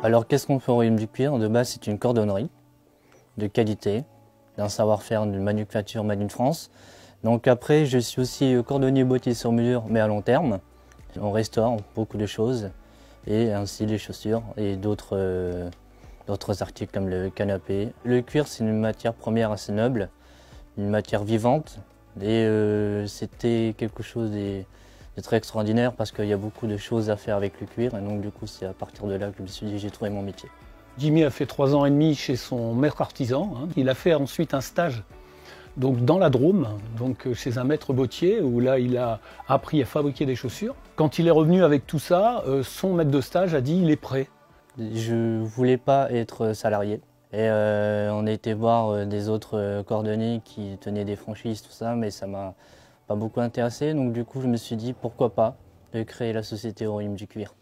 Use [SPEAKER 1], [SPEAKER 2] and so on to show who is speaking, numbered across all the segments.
[SPEAKER 1] Alors qu'est-ce qu'on fait au Royaume du Cuir? De base, c'est une cordonnerie de qualité, d'un savoir-faire d'une manufacture made in France. Donc après, je suis aussi cordonnier bottier sur mesure, mais à long terme. On restaure beaucoup de choses, et ainsi les chaussures et d'autres articles comme le canapé. Le cuir, c'est une matière première assez noble, une matière vivante, et c'était quelque chose de très extraordinaire parce qu'il y a beaucoup de choses à faire avec le cuir, et donc du coup c'est à partir de là que je me suis dit j'ai trouvé mon métier.
[SPEAKER 2] Jimmy a fait 3 ans et demi chez son maître artisan. Il a fait ensuite un stage donc dans la Drôme, donc chez un maître bottier, où là il a appris à fabriquer des chaussures. Quand il est revenu avec tout ça, son maître de stage a dit il est prêt.
[SPEAKER 1] Je ne voulais pas être salarié. Et on a été voir des autres cordonniers qui tenaient des franchises, tout ça, mais ça m'a pas beaucoup intéressé. Donc du coup, je me suis dit pourquoi pas de créer la société au Royaume du Cuir.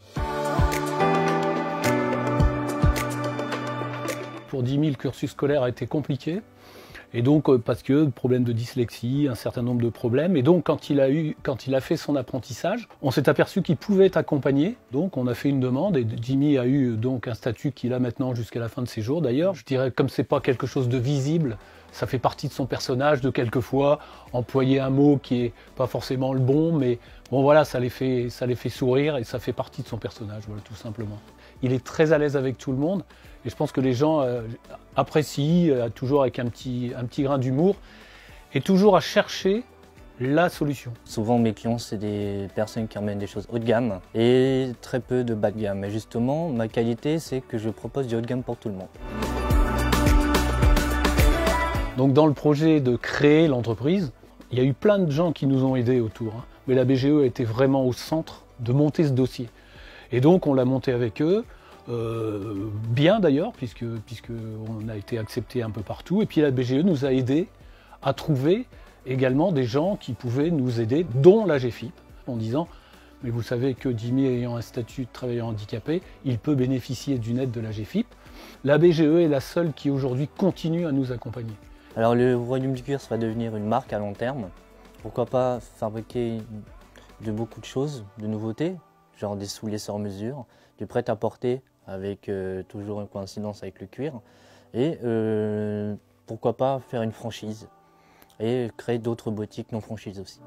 [SPEAKER 2] Pour Jimmy, le cursus scolaire a été compliqué. Et donc, parce que problème de dyslexie, un certain nombre de problèmes. Et donc, quand il a fait son apprentissage, on s'est aperçu qu'il pouvait être accompagné. Donc, on a fait une demande et Jimmy a eu donc un statut qu'il a maintenant jusqu'à la fin de ses jours. D'ailleurs, je dirais, comme c'est pas quelque chose de visible, ça fait partie de son personnage de quelquefois employer un mot qui est pas forcément le bon, mais bon voilà, ça les fait sourire et ça fait partie de son personnage, voilà, tout simplement. Il est très à l'aise avec tout le monde et je pense que les gens apprécient, toujours avec un petit grain d'humour et toujours à chercher la solution.
[SPEAKER 1] Souvent mes clients c'est des personnes qui emmènent des choses haut de gamme et très peu de bas de gamme. Mais justement, ma qualité c'est que je propose du haut de gamme pour tout le monde.
[SPEAKER 2] Donc dans le projet de créer l'entreprise, il y a eu plein de gens qui nous ont aidés autour, mais la BGE a été vraiment au centre de monter ce dossier. Et donc on l'a monté avec eux, bien d'ailleurs, puisque on a été accepté un peu partout. Et puis la BGE nous a aidés à trouver également des gens qui pouvaient nous aider, dont la GFIP, en disant « mais vous savez que Jimmy ayant un statut de travailleur handicapé, il peut bénéficier d'une aide de la GFIP ». La BGE est la seule qui aujourd'hui continue à nous accompagner.
[SPEAKER 1] Alors le Royaume du Cuir, ça va devenir une marque à long terme. Pourquoi pas fabriquer de beaucoup de choses, de nouveautés, genre des souliers sur mesure, du prêt-à-porter avec toujours une coïncidence avec le cuir. Et pourquoi pas faire une franchise et créer d'autres boutiques non franchises aussi.